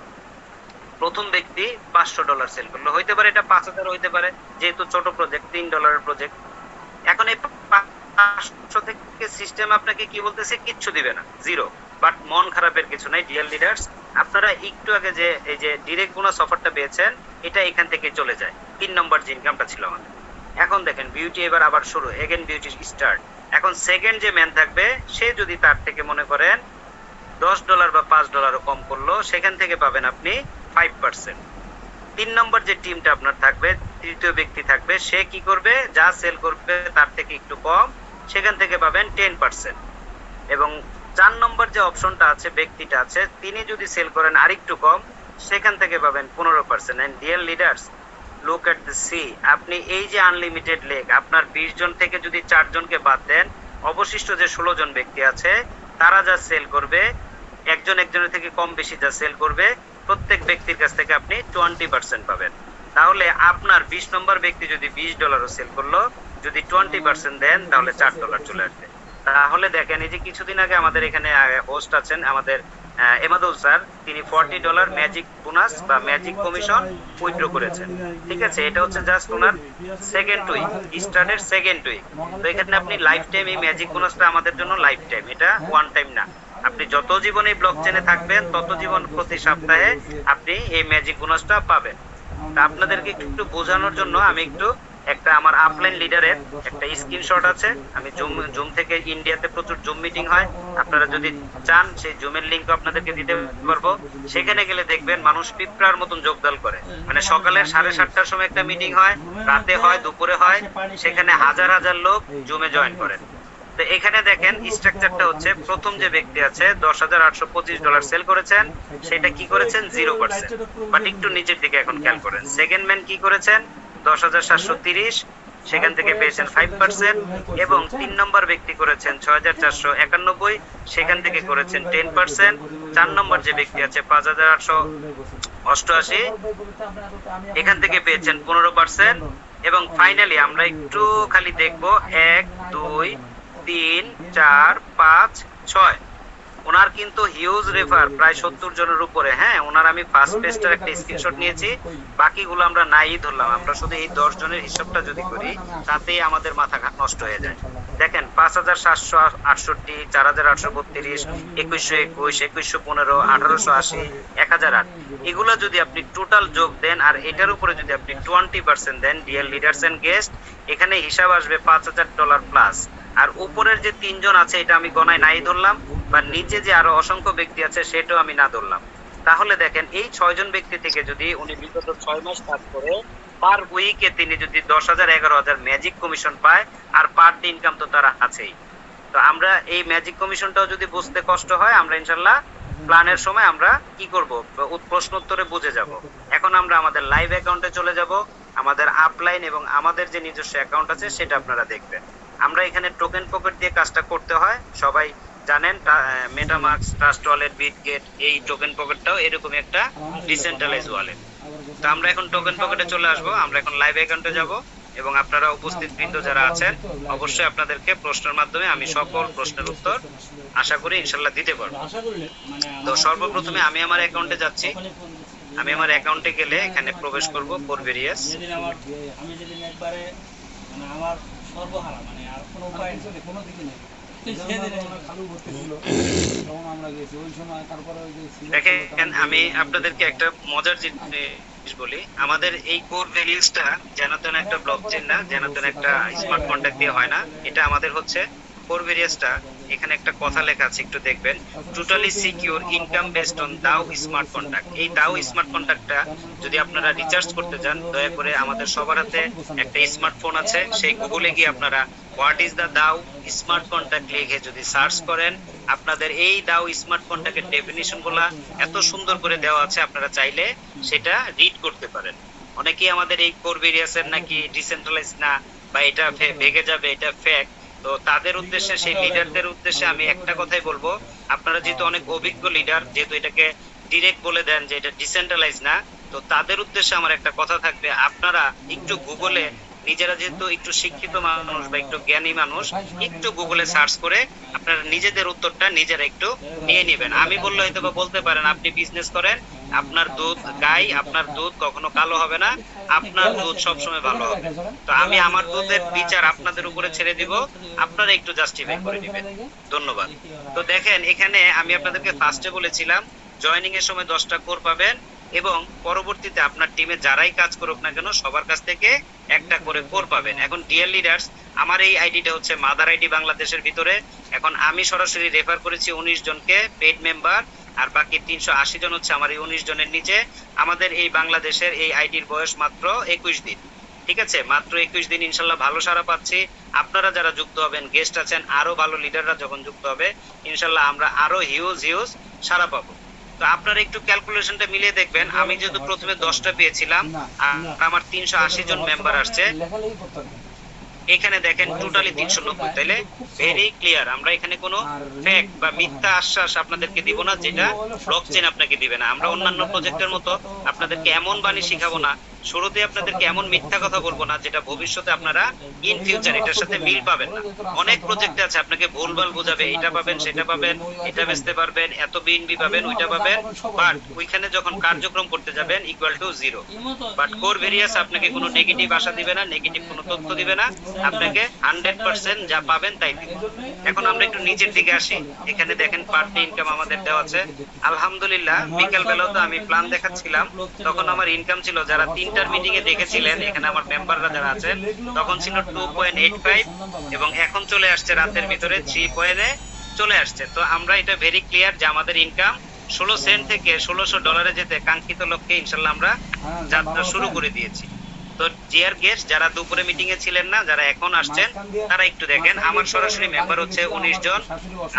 প্রথম ব্যক্তি $500 সেল করলো, হইতে পারে এটা 5000 হইতে পারে, যেহেতু ছোট প্রজেক্ট, $3 প্রজেক্ট। এখন এই 500 থেকে সিস্টেম আপনাকে কি বলতেছে? কিচ্ছু দিবে না, জিরো। বাট মন খারাপের কিছু নাই ডিয়ার লিডার্স। আপনারা একটু আগে যে এই যে ডিরেক্ট বোনাস অফারটা পেয়েছেন, এটা এখান থেকে চলে যায়। 3 নম্বর যে ইনকামটা ছিল আমাদের, এখন দেখেন বিউটি এবার আবার শুরু, এগেন বিউটি স্টার্ট। এখন সেকেন্ড যে ম্যান থাকবে সে যদি তার থেকে মনে করেন $10 বা $5 কম করলো, সেখান থেকে পাবেন আপনি 5%। 3 নম্বর যে টিমটা আপনার থাকবে, তৃতীয় ব্যক্তি থাকবে, সে কি করবে, যা সেল করবে তার থেকে একটু কম, সেখান থেকে পাবেন 10%। এবং 4 নম্বর যে অপশনটা আছে, ব্যক্তিটা আছে, তিনি যদি সেল করেন আরেকটু কম, সেখান থেকে পাবেন 15%। And dear leaders, look at the C, আপনি এই যে আনলিমিটেড লেগ, আপনার 20 জন থেকে যদি 4 জনকে বাদ দেন, অবশিষ্ট যে 16 জন ব্যক্তি আছে তারা যা সেল করবে, একজন একজনের থেকে কম বেশি যা সেল করবে, প্রত্যেক ব্যক্তির কাছ থেকে আপনি 20% পাবেন। তাহলে আপনার 20 নম্বর ব্যক্তি যদি $20 সেল করলো, যদি 20% দেন তাহলে $4 চলে আসবে। তাহলে দেখেন, এই যে কিছুদিন আগে আমাদের এখানে হোস্ট আছেন আমাদের এমাদুল স্যার, তিনি $40 ম্যাজিক বোনাস বা ম্যাজিক কমিশন উইথড্র করেছেন। ঠিক আছে, এটা হচ্ছে জাস্ট ওনার সেকেন্ড উইক, স্টার্টের সেকেন্ড উইক। তো এখানে আপনি লাইফ টাইম এই ম্যাজিক বোনাসটা আমাদের জন্য লাইফ টাইম, এটা ওয়ান টাইম না। আপনি যত জীবন এই ব্লক চেনে থাকবেন তত জীবন প্রতি সপ্তাহে আপনি এই ম্যাজিক বোনাসটা পাবেন। তা আপনাদেরকে একটু বোঝানোর জন্য আমি একটু একটা আমার আপলাইন লিডারের একটা স্ক্রিনশট আছে, আমি জুম থেকে, ইন্ডিয়াতে প্রচুর জুম মিটিং হয়, আপনারা যদি চান সেই জুমের লিংক আপনাদেরকে দিতে পারবো। সেখানে গেলে দেখবেন মানুষ পিঁপড়ার মতন যোগদান করে, মানে সকালের 7:30টার সময় একটা মিটিং হয়, রাতে হয়, দুপুরে হয়, সেখানে হাজার হাজার লোক জুমে জয়েন করেন। তো এখানে দেখেন স্ট্রাকচারটা হচ্ছে, প্রথম যে ব্যক্তি আছে $10,825 সেল করেছেন, সেটা কি করেছেন 0%, বাট একটু নিচের দিকে এখন খেয়াল করেন। সেকেন্ড ম্যান কি করেছেন 10,730, সেখান থেকে পেয়েছেন 5%। এবং 3 নম্বর ব্যক্তি করেছেন 6,491, সেখান থেকে করেছেন 10%। 4 নম্বর যে ব্যক্তি আছে 5,888, এখান থেকে পেয়েছেন 15%। এবং ফাইনালি আমরা একটু খালি দেখবো 1 2 3 4 5 6, ওনার কিন্তু হিউজ রেফার, প্রায় 70 জনের উপরে। হ্যাঁ, ওনার আমি ফার্স্ট পেজটার একটা স্ক্রিনশট নিয়েছি, বাকিগুলো আমরা নাই ধরলাম। আমরা শুধু এই 10 জনের হিসাবটা যদি করি, তাতেই আমাদের মাথা নষ্ট হয়ে যায়। দেখেন 5,768, 4,832, 2,121, 2,115, 1,880, 1,008, এগুলো যদি আপনি টোটাল যোগ দেন আর এটার উপরে যদি আপনি 20% দেন, ডিয়ার লিডার্স এন্ড গেস্ট, এখানে হিসাব আসবে $5,000 প্লাস। আর উপরের যে 3 জন আছে এটা আমি গণায় নাই ধরলাম, বা নিচে যে আরো অসংখ্য ব্যক্তি আছে সেটাও আমি না ধরলাম। তাহলে দেখেন এই 6 জন ব্যক্তি থেকে যদি উনি বিগত 6 মাস কাজ করে পার উইকে তিনি যদি 10,000 11,000 ম্যাজিক কমিশন পায়, আর পার ডে ইনকাম তো তারা আছেই। তো আমরা এই ম্যাজিক কমিশনটাও যদি বুঝতে কষ্ট হয়, আমরা ইনশাল্লাহ প্ল্যানের সময় আমরা কি করব, প্রশ্ন উত্তরে বুঝে যাব। এখন আমরা আমাদের লাইভ অ্যাকাউন্টে চলে যাব, আমাদের আপলাইন এবং আমাদের যে নিজস্ব অ্যাকাউন্ট আছে সেটা আপনারা দেখবেন। আমরা এখানে টোকেন পকেট দিয়ে কাজটা করতে হয়, সবাই জানেন। মেটামাস্ক, ট্রাস্ট ওয়ালেট, বিটগেট, এই টোকেন পকেটটাও এরকম একটা ডিসেন্ট্রালাইজ ওয়ালেট। তো আমরা এখন টোকেন পকেটে চলে আসব, আমরা এখন লাইভ অ্যাকাউন্টে যাব, এবং আপনারা উপস্থিত বৃন্দ যারা আছেন অবশ্যই আপনাদেরকে প্রশ্নের মাধ্যমে আমি সকল প্রশ্নের উত্তর আশা করি ইনশাল্লাহ দিতে পারবো। তো সর্বপ্রথমে আমি আমার অ্যাকাউন্টে যাচ্ছি। আমি আমার অ্যাকাউন্টে গেলে এখানে প্রবেশ করব কোরভেরিয়াস। আমি যেদিন একবারে মানে আমার সর্বহারা, মানে আর কোনো উপায় কোনো দিকে নেই। দেখেন আমি আপনাদেরকে একটা মজার জিনিস বলি, আমাদের এই কোর ভ্যালিউসটা যেন তেন একটা ব্লকচেন না, যেন তেন একটা স্মার্ট কন্ট্রাক্ট দিয়ে হয় না। এটা আমাদের হচ্ছে কোর ভ্যালিউসটা, এখানে একটা কথা লেখা আছে, একটু দেখবেন, totally secure income based on দাও স্মার্ট কন্ট্রাক্ট। এই দাও স্মার্ট কন্ট্রাক্টটা যদি আপনারা রিচার্জ করতে চান, দয়া করে আমাদের সবার হাতে একটা স্মার্টফোন আছে, সেই গুগলে গিয়ে আপনারা হোয়াট ইজ দ্য দাও স্মার্ট কন্ট্রাক্ট লিখে যদি সার্চ করেন, আপনাদের এই দাও স্মার্ট কন্ট্রাক্টের ডেফিনিশন গুলা এত সুন্দর করে দেওয়া আছে, আপনারা চাইলে সেটা রিড করতে পারেন। অনেকেই আমাদের এই কোরভেরিয়াসের নাকি ডিসেন্ট্রালাইজ না, বা এটা ভেঙে যাবে, এটা ফেক। তো তাদের উদ্দেশ্যে, সেই লিডারদের উদ্দেশ্যে আমি একটা কথাই বলবো, আপনারা যেহেতু অনেক অভিজ্ঞ লিডার, যেহেতু এটাকে ডিরেক্ট বলে দেন যে এটা ডিসেন্ট্রালাইজ না, তো তাদের উদ্দেশ্যে আমার একটা কথা থাকবে, আপনারা একটু গুগলে, নিজেরা যেহেতু একটু শিক্ষিত মানুষ বা একটু জ্ঞানী মানুষ, একটু গুগলে সার্চ করে আপনারা নিজেদের উত্তরটা নিজেরা একটু নিয়ে নেবেন। আমি বললে হয়তো বা বলতে পারেন আপনি বিজনেস করেন, আপনার দুধ গাই, আপনার দুধ কখনো কালো হবে না, আপনার দুধ সবসময় ভালো হবে। তো আমি আমার দুধের বিচার আপনাদের উপরে ছেড়ে দিব, আপনারা একটু জাস্টিফাই করে নেবেন। ধন্যবাদ। তো দেখেন এখানে আমি আপনাদেরকে ফার্স্টে বলেছিলাম জয়েনিং এর সময় 10টা কোর পাবেন, এবং পরবর্তীতে আপনার টিমে যারাই কাজ করুক না কেন সবার কাছ থেকে একটা করে কোর পাবেন। এখন ডিয়ার লিডার্স, আমার এই আইডিটা হচ্ছে মাদার আইডি বাংলাদেশের ভিতরে। এখন আমি সরাসরি রেফার করেছি 19 জনকে পেইড মেম্বার, আর বাকি 380 জন হচ্ছে আমার এই 19 জনের নিচে। আমাদের এই বাংলাদেশের এই আইডির বয়স মাত্র 21 দিন। ঠিক আছে, মাত্র 21 দিন, ইনশাল্লাহ ভালো সাড়া পাচ্ছি। আপনারা যারা যুক্ত হবেন, গেস্ট আছেন, আরো ভালো লিডাররা যখন যুক্ত হবে ইনশাল্লাহ আমরা আরো হিউজ সাড়া পাবো। তো আপনারা একটু ক্যালকুলেশনটা মিলিয়ে দেখবেন, আমি যেহেতু প্রথমে 10টা পেয়েছিলাম আর আমার 380 জন মেম্বার আসছে, এখানে দেখেন টোটালি 390, তাইলে ভেরি ক্লিয়ার। আমরা এখানে কোনো ফ্যাক্ট বা মিথ্যা আশ্বাস আপনাদেরকে দিব না যেটা ব্লকচেন আপনাকে দিবে না। আমরা অন্যান্য প্রজেক্টের মতো আপনাদেরকে এমন বাণী শিখাবো না, শুরুতে আপনাদেরকে এমন মিথ্যা কথা বলবো না যেটা ভবিষ্যতে আপনারা ইন ফিউচার এটার সাথে মিল পাবেন না। অনেক প্রজেক্টে আছে আপনাকে ভুলভাল বোঝাবে, এটা পাবেন সেটা পাবেন, এটা বেচতে পারবেন, এত বিএনবি পাবেন, ওইটা পাবেন, বাট ওইখানে যখন কার্যক্রম করতে যাবেন equal to zero. But core various আপনাকে কোনো নেগেটিভ আশা দিবে না, নেগেটিভ কোনো তথ্য দিবে না, আপনাকে 100% যা পাবেন তাই দিবে। এখন আমরা একটু নিচের দিকে আসি, এখানে দেখেন পার ডে ইনকাম আমাদের দেওয়া আছে। আলহামদুলিল্লাহ বিকেল বেলাও তো আমি প্ল্যান দেখাচ্ছিলাম, তখন আমার ইনকাম ছিল, যারা 3টার মিটিং এ দেখেছিলেন এখানে আমার মেম্বাররা যারা আছেন, তখন ছিল 2.85 এবং এখন চলে আসছে রাতের ভিতরে 3 চলে আসছে। তো আমরা এটা ভেরি ক্লিয়ার যে আমাদের ইনকাম 16 সেন্ট থেকে $1600 যেতে কাঙ্ক্ষিত লক্ষ্যে ইনশাল্লাহ আমরা যাত্রা শুরু করে দিয়েছি। তো ডিয়ার গেস্ট, যারা দুপুরে মিটিং এ ছিলেন না, যারা এখন আসছেন, তারা একটু দেখেন আমার সরাসরি মেম্বার হচ্ছে 19 জন,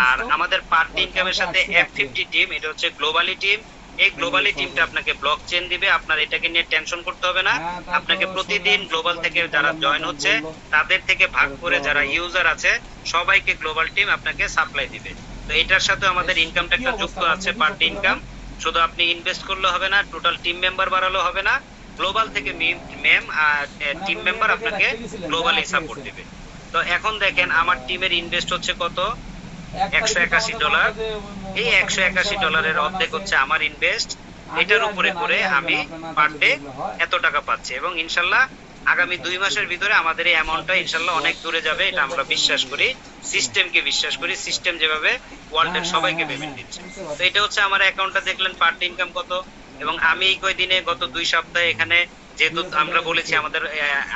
আর আমাদের পার ডে ইনকামের সাথে F50 টিম, এটা হচ্ছে গ্লোবালি টিম। এই গ্লোবালি টিমটা আপনাকে ব্লক চেন দিবে, আপনার এটাকে নিয়ে টেনশন করতে হবে না। আপনাকে প্রতিদিন গ্লোবাল থেকে যারা জয়েন হচ্ছে তাদের থেকে ভাগ করে যারা ইউজার আছে সবাইকে গ্লোবাল টিম আপনাকে সাপ্লাই দিবে। তো এটার সাথে আমাদের ইনকামটা একটা যুক্ত আছে, পার ডে ইনকাম। শুধু আপনি ইনভেস্ট করলে হবে না, টোটাল টিম মেম্বার বাড়ালো হবে না, গ্লোবাল থেকে টিম মেম্বার আপনাকে গ্লোবালি সাপোর্ট দিবে। তো এখন দেখেন আমার টিমের ইনভেস্ট হচ্ছে কত, $181। এই $181 অর্ধেক হচ্ছে আমার ইনভেস্ট, এটার উপরে করে আমি পার ডে এত টাকা পাচ্ছি এবং ইনশাল্লাহ আগামী 2 মাসের ভিতরে আমাদের এই অ্যামাউন্টটা ইনশাল্লাহ অনেক দূরে যাবে, এটা আমরা বিশ্বাস করি, সিস্টেমকে বিশ্বাস করি, সিস্টেম যেভাবে ওয়ার্ল্ডের সবাইকে পেমেন্ট দিচ্ছে। তো এটা হচ্ছে আমার অ্যাকাউন্টটা, দেখলেন পার ডে ইনকাম কত। এবং আমি এই কয়দিনে গত 2 সপ্তাহে এখানে, যেহেতু আমরা বলেছি আমাদের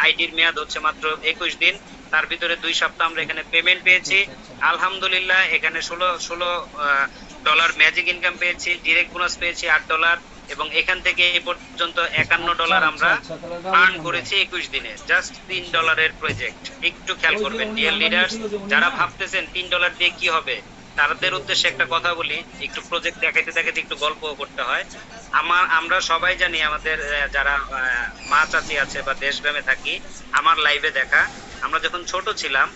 আইডির মেয়াদ হচ্ছে মাত্র 21 দিন, তার ভিতরে 2 সপ্তাহ আমরা এখানে পেমেন্ট পেয়েছি আলহামদুলিল্লাহ। এখানে $16 ম্যাজিক ইনকাম পেয়েছি, ডিরেক্ট বোনাস পেয়েছি $8 এবং এখান থেকে এই পর্যন্ত $51 আমরা আর্ন করেছি 21 দিনে, জাস্ট $3 প্রজেক্ট। একটু খেয়াল করবেন ডিয়ার লিডার্স, যারা ভাবতেছেন $3 দিয়ে কি হবে, তাদের উদ্দেশ্যে একটা কথা বলি, একটু প্রজেক্ট দেখাইতে দেখাইতে একটু গল্প করতে হয়। আমরা সবাই জানি, আমাদের যারা মা চাচি আছে বা দেশগ্রামে থাকি, আমার লাইভে দেখা, আমরা যখন ছোট ছিলাম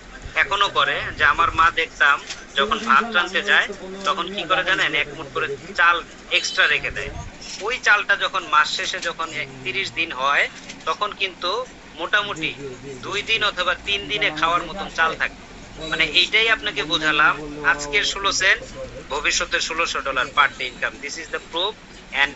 এখনো করে, যে আমার মা দেখতাম যখন ভাত রাঁধতে যায় তখন কি করে জানেন, 1 মুঠ করে চাল এক্সট্রা রেখে দেয়। ওই চালটা যখন মাস শেষে যখন 30 দিন হয় তখন কিন্তু মোটামুটি 2 দিন অথবা 3 দিনে খাওয়ার মতন চাল থাকে। মানে এইটাই আপনাকে বোঝালাম, আজকের 16 সেন্ট ভবিষ্যতের $1600 per day income. This is the proof and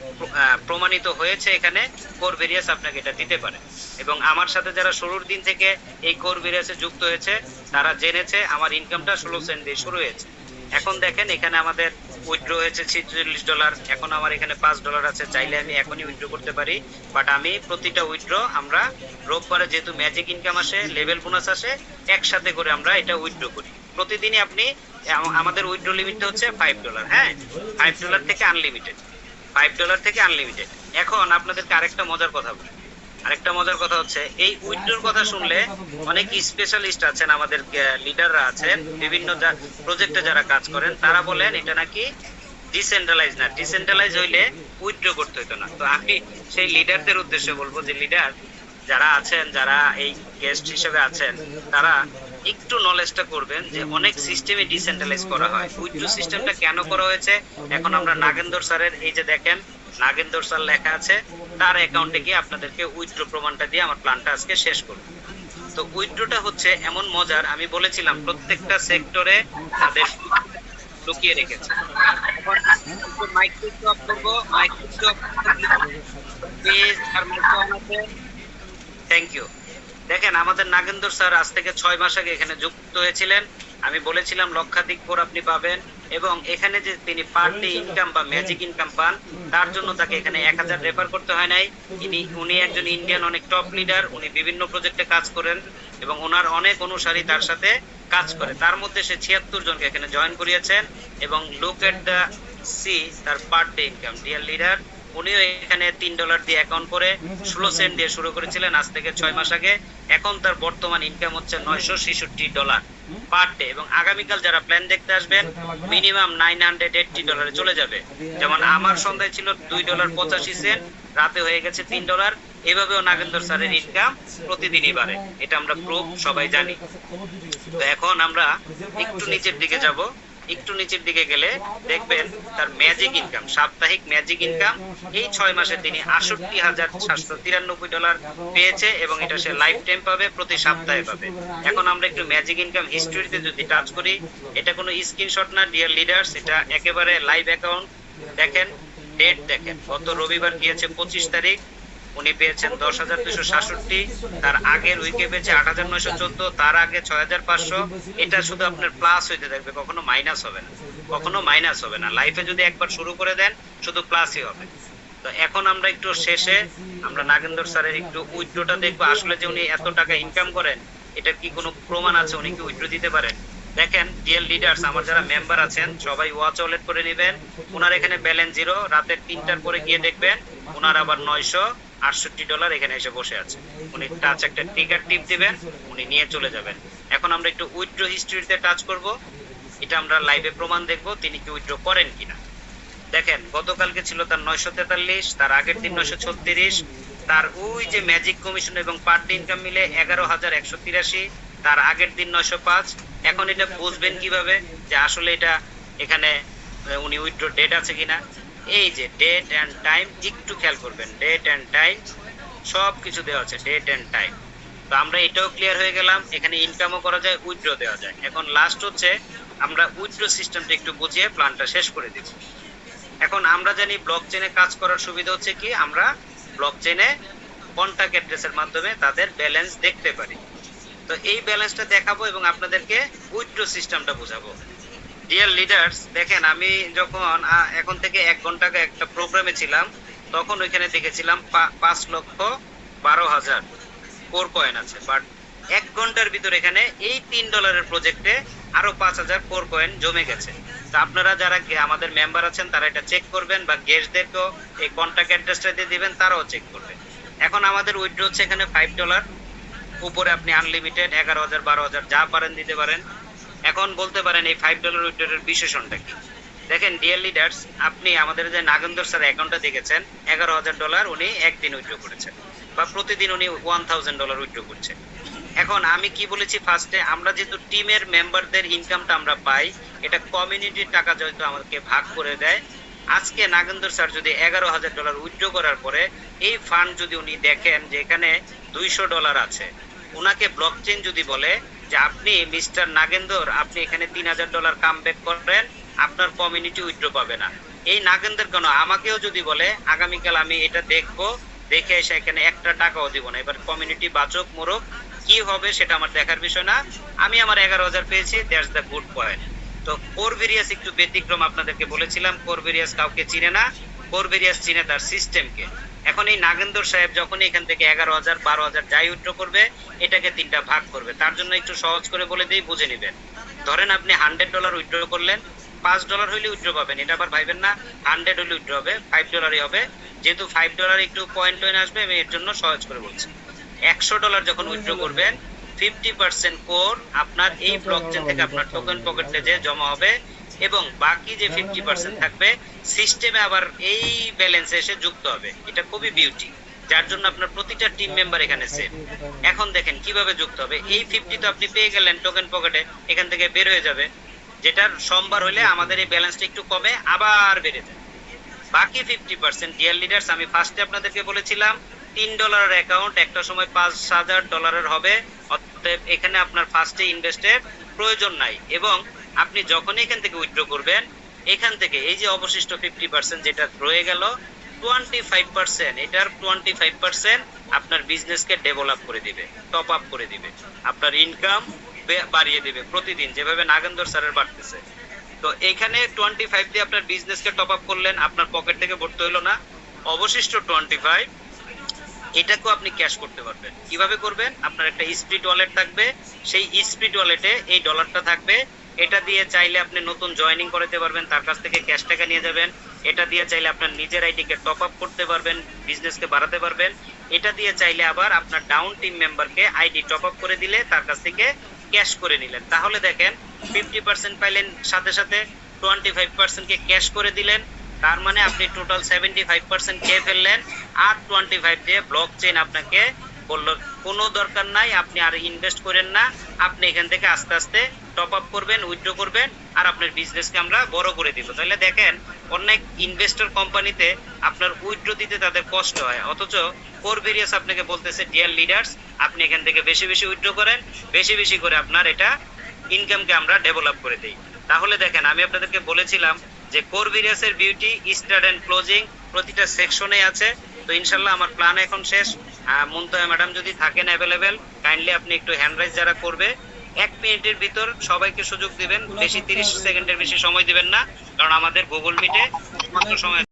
প্রমাণিত হয়েছে, এখানে কোর ভেরিয়াস আপনাকে এটা দিতে পারে। এবং আমার সাথে যারা শুরুর দিন থেকে এই কোর ভেরিয়াসে যুক্ত হয়েছে তারা জেনেছে আমার ইনকামটা 16 সেন্ট দিয়ে শুরু হয়েছে। এখন দেখেন এখানে আমাদের উইথড্র হয়েছে $46, এখন আমার এখানে $5 আছে, চাইলে আমি এখনই উইথড্র করতে পারি, বাট আমি প্রতিটা উইথড্র আমরা রোববারে যেহেতু ম্যাজিক ইনকাম আসে, লেভেল বোনাস আসে, একসাথে করে আমরা এটা উইথড্র করি। প্রতিদিনই আপনি, আমাদের উইথড্র লিমিটটা হচ্ছে $5, হ্যাঁ, $5 থেকে আনলিমিটেড, $5 থেকে আনলিমিটেড। এখন আপনাদেরকে আরেকটা মজার কথা বলি, আরেকটা মজার কথা হচ্ছে, এই উইথড্রর কথা শুনলে অনেক স্পেশালিস্ট আছেন, আমাদের লিডাররা আছেন বিভিন্ন প্রজেক্টে যারা কাজ করেন, তারা বলেন এটা নাকি ডিসেন্ট্রালাইজ না, ডিসেন্ট্রালাইজ হইলে উইথড্র করতে হতো না। তো আমি সেই লিডারদের উদ্দেশ্যে বলবো যে লিডার যারা আছেন, যারা এই গেস্ট হিসেবে আছেন, তারা একটু নলেজটা করবেন যে অনেক সিস্টেমে ডিসেন্ট্রালাইজ করা হয়। উইথড্র সিস্টেমটা কেন করা হয়েছে, এখন আমরা নাগেন্দর স্যারের, এই যে দেখেন নাগেন্দর স্যার লেখা আছে, তার অ্যাকাউন্টে গিয়ে আপনাদেরকে উইথড্র প্রমাণটা দিয়ে আমার প্ল্যানটা আজকে শেষ করব। তো উইথড্রটা হচ্ছে এমন মজার, আমি বলেছিলাম প্রত্যেকটা সেক্টরে তাদের লুকিয়ে রেখেছে। মাইক্রোসফট করবো, মাইক্রোসফট থ্যাংক ইউ। দেখেন আমাদের নাগেন্দর স্যার আজ থেকে 6 মাস আগে এখানে যুক্ত হয়েছিলেন, আমি বলেছিলাম লক্ষাধিক কোর আপনি পাবেন, এবং এখানে যে তিনি পার ডে ইনকাম বা ম্যাজিক ইনকাম পান, তার জন্য তাকে এখানে 1000 রেফার করতে হয় নাই। উনি একজন ইন্ডিয়ান অনেক টপ লিডার, উনি বিভিন্ন প্রজেক্টে কাজ করেন এবং ওনার অনেক অনুসারী তার সাথে কাজ করে। তার মধ্যে সে 76 জনকে এখানে জয়েন করিয়েছেন। এবং লুক এট দ্য সি, তার per day income, dear leader, উনিও এখানে $3 দিয়ে অ্যাকাউন্ট করে 16 সেন্ট দিয়ে শুরু করেছিলেন আজ থেকে 6 মাস আগে। এখন তার বর্তমান ইনকাম হচ্ছে $966 পার ডে। এবং আগামীকাল যারা প্ল্যান দেখতে আসবেন মিনিমাম $980 চলে যাবে। যেমন আমার সন্ধ্যায় ছিল $2.85, রাতে হয়ে গেছে $3। এভাবেও নাগেন্দর স্যারের ইনকাম প্রতিদিনই বাড়ে, এটা আমরা প্রুফ সবাই জানি। তো এখন আমরা একটু নিচের দিকে যাব। একটু নিচের দিকে গেলে দেখবেন তার ম্যাজিক ইনকাম, সাপ্তাহিক ম্যাজিক ইনকাম এই 6 মাসে তিনি $68,793 পেয়েছে এবং এটা সে লাইফ টাইম পাবে, প্রতি সপ্তাহে পাবে। এখন আমরা একটু ম্যাজিক ইনকাম হিস্ট্রিতে যদি টাচ করি, এটা কোনো স্ক্রিনশট না ডিয়ার লিডার্স, এটা একেবারে লাইভ অ্যাকাউন্ট। দেখেন ডেট, দেখেন গত রবিবার গিয়েছে 25 তারিখ, উনি পেয়েছেন 10,267। তার আগের উইকে পেয়েছে 8,914, তার আগে 6,500। এটা শুধু আপনার প্লাস হইতে থাকবে, কখনো মাইনাস হবে না, কখনো মাইনাস হবে না। লাইফে যদি একবার শুরু করে দেন শুধু প্লাসই হবে। তো এখন আমরা একটু শেষে আমরা নাগেন্দর স্যারের একটু উইথড্রটা দেখবো। আসলে যে উনি এত টাকা ইনকাম করেন, এটার কি কোনো প্রমাণ আছে উনি কি উইথড্র দিতে পারেন? দেখেন ডিয়ার লিডার্স, আমার যারা মেম্বার আছেন সবাই ওয়াচ ওয়ালেট করে নেবেন। ওনার এখানে ব্যালেন্স 0, রাতের 3টার পরে গিয়ে দেখবেন ওনার আবার $968 এখানে এসে বসে আছে। উনি টাচ একটা ট্রিগার টিপ দিবেন, উনি নিয়ে চলে যাবেন। এখন আমরা একটু উইথড্র হিস্ট্রিতে টাচ করব। এটা আমরা লাইভে প্রমাণ দেখব তিনি কি উইথড্র করেন কিনা। দেখেন গতকালকে ছিল তার 943, তার আগের দিন 936, তার ওই যে ম্যাজিক কমিশন এবং পার ডে ইনকাম মিলে 11,183, তার আগের দিন 905। এখন এটা বুঝবেন কিভাবে যে আসলে এটা এখানে উনি উইথড্র ডেট আছে কিনা। এই যে ডেট এন্ড টাইম, একটু খেয়াল করবেন, ডেট এন্ড টাইম সব কিছু দেওয়া আছে, ডেট এন্ড টাইম। তো আমরা এটাও ক্লিয়ার হয়ে গেলাম, এখানে ইনকামও করা যায়, উইথড্র দেওয়া যায়। এখন লাস্ট হচ্ছে আমরা উইথড্র সিস্টেমটা একটু বুঝিয়ে প্ল্যানটা শেষ করে দিচ্ছি। এখন আমরা জানি ব্লকচেনে কাজ করার সুবিধা হচ্ছে কি, আমরা ব্লকচেনে কন্টাক্ট অ্যাড্রেসের মাধ্যমে তাদের ব্যালেন্স দেখতে পারি। তো এই ব্যালেন্সটা দেখাবো এবং আপনাদেরকে উইথড্র সিস্টেমটা বোঝাবো। ডিয়ার লিডার্স, দেখেন আমি যখন এখন থেকে 1 ঘন্টা আগে একটা প্রোগ্রামে ছিলাম, তখন ওইখানে দেখেছিলাম 5,12,000 কোর কয়েন আছে। বাট 1 ঘন্টার ভিতরে এখানে এই $3 প্রজেক্টে আরো 5,000 কোর কয়েন জমে গেছে। তো আপনারা যারা আমাদের মেম্বার আছেন তারা এটা চেক করবেন, বা গেস্টদেরকেও এই কন্টাক্ট অ্যাড্রেসটা দিয়ে দিবেন, তারাও চেক করবে। এখন আমাদের উইথড্র হচ্ছে এখানে $5, উপরে আপনি আনলিমিটেড 11,000 12,000 যা পারেন দিতে পারেন। এখন বলতে পারেন এই $5 উইথড্রয়ের বিশেষণটা কি। দেখেন ডিয়ার লিডার্স, আপনি আমাদের যে নাগেন্দর স্যার অ্যাকাউন্টটা দেখেছেন, $11,000 উনি একদিন উইথড্র করেছেন, বা প্রতিদিন উনি $1,000 উইথড্র করছেন। এখন আমি কি বলেছি ফার্স্টে, আমরা যেহেতু টিমের মেম্বারদের ইনকামটা আমরা পাই, এটা কমিউনিটির টাকা যেহেতু আমাদেরকে ভাগ করে দেয়। আজকে নাগেন্দর স্যার যদি $11,000 উইথড্র করার পরে এই ফান্ড যদি উনি দেখেন যে এখানে $200 আছে, ওনাকে ব্লকচেন যদি বলে যে আপনি মিস্টার নাগেন্দর, আপনি এখানে $3,000 কাম ব্যাক করেন, আপনার কমিউনিটি উইথড্র পাবে না। এই নাগেন্দর কেন, আমাকেও যদি বলে আগামীকাল আমি এটা দেখবো, দেখে এসে এখানে একটা টাকাও দিব না। এবার কমিউনিটি বাচক মোরক কি হবে সেটা আমার দেখার বিষয় না, আমি আমার 11,000 পেয়েছি, দ্যাটস দ্য গুড পয়েন্ট। তো কোরভেরিয়াস একটু ব্যতিক্রম, আপনাদেরকে বলেছিলাম কোরভেরিয়াস কাউকে চিনে না, কোরভেরিয়াস চিনে তার সিস্টেমকে। এখন এই নাগেন্দর সাহেব যখন এখান থেকে 11,000 12,000 যাই উইথড্র করবে, এটাকে 3টা ভাগ করবে। তার জন্য একটু সহজ করে বলে দিই, বুঝে নেবেন। ধরেন আপনি $100 উইথড্র করলেন, $5 হইলে উইথড্র পাবেন, এটা আবার ভাইবেন না 100 হইলে উইথড্র হবে, $5 হবে। যেহেতু $5 একটু পয়েন্ট আসবে, আমি এর জন্য সহজ করে বলছি। $100 যখন উইথড্র করবেন, 50% কোর আপনার এই ব্লকচেন থেকে আপনার টোকেন পকেটে যে জমা হবে, এবং বাকি যে 50% থাকবে সিস্টেমে আবার এই ব্যালেন্সে এসে যুক্ত হবে। এটা খুবই বিউটি, যার জন্য আপনার প্রতিটা টিম মেম্বার এখানে সেম। এখন দেখেন কিভাবে যুক্ত হবে। এই 50 তো আপনি পেয়ে গেলেন টোকেন পকেটে, এখান থেকে বের হয়ে যাবে, যেটার সোমবার হলে আমাদের এই ব্যালেন্সটা একটু কমে আবার বেড়ে যায়। বাকি 50% ডিয়ার লিডার্স, আমি ফার্স্টে আপনাদেরকে বলেছিলাম $3 অ্যাকাউন্ট একটা সময় $5,000 হবে, অতএব এখানে আপনার ফার্স্টে ইনভেস্টের প্রয়োজন নাই। এবং আপনি যখনই এখান থেকে উইথড্র করবেন, এখান থেকে এই যে অবশিষ্ট 50% যেটা রয়ে গেল, 25%, এটার 25% আপনার বিজনেসকে ডেভেলপ করে দিবে, টপ আপ করে দিবে, আপনার ইনকাম বাড়িয়ে দিবে প্রতিদিন, যেভাবে নাগেন্দর স্যারের বাড়তেছে। তো এখানে 25 দিয়ে আপনার বিজনেসকে টপ আপ করলেন, আপনার পকেট থেকে ভরতে হলো না। অবশিষ্ট 25 এটাকেও আপনি ক্যাশ করতে পারবেন। কিভাবে করবেন? আপনার একটা স্পিড ওয়ালেট থাকবে, সেই স্পিড ওয়ালেটে এই ডলারটা থাকবে। এটা দিয়ে চাইলে আপনি নতুন জয়েনিং করতে পারবেন, তার কাছ থেকে ক্যাশ টাকা নিয়ে যাবেন। এটা দিয়ে চাইলে আপনার নিজের আইডিকে টপ আপ করতে পারবেন, বিজনেসকে বাড়াতে পারবেন। এটা দিয়ে চাইলে আবার আপনার down team member ID top up করে দিলে তার কাছ থেকে ক্যাশ করে নিলেন। তাহলে দেখেন 50% পাইলেন, সাথে সাথে 25% কে ক্যাশ করে দিলেন। তার মানে আপনি টোটাল 75% খেয়ে ফেললেন। আর 25 দিয়ে ব্লক চেইন আপনাকে বললো কোনো দরকার নাই, আপনি আর ইনভেস্ট করেন না, আপনি এখান থেকে আস্তে আস্তে টপ আপ করবেন, উইথড্র করবেন, আর আপনার বিজনেসকে আমরা বড় করে দিব। তাহলে দেখেন অনেক ইনভেস্টর কোম্পানিতে আপনার উইথড্র দিতে তাদের কষ্ট হয়, অথচ কোরভেরিয়াস আপনাকে বলতেছে ডিয়ার লিডার্স, আপনি এখান থেকে বেশি বেশি উইথড্র করেন, বেশি বেশি করে আপনার এটা ইনকামকে আমরা ডেভেলপ করে দেই। তাহলে দেখেন আমি আপনাদেরকে বলেছিলাম যে কোরভেরিয়াসের বিউটি স্টার্ট এন্ড ক্লোজিং প্রতিটা সেকশনে আছে। তো ইনশাল্লাহ আমার প্ল্যান এখন শেষ। মুনতাহা ম্যাডাম যদি থাকেন অ্যাভেলেবেল, কাইন্ডলি আপনি একটু হ্যান্ড রাইজ যারা করবে 1 মিনিটের ভিতর সবাইকে সুযোগ দিবেন, বেশি 30 সেকেন্ডের বেশি সময় দিবেন না, কারণ আমাদের গুগল মিটে মাত্র সময়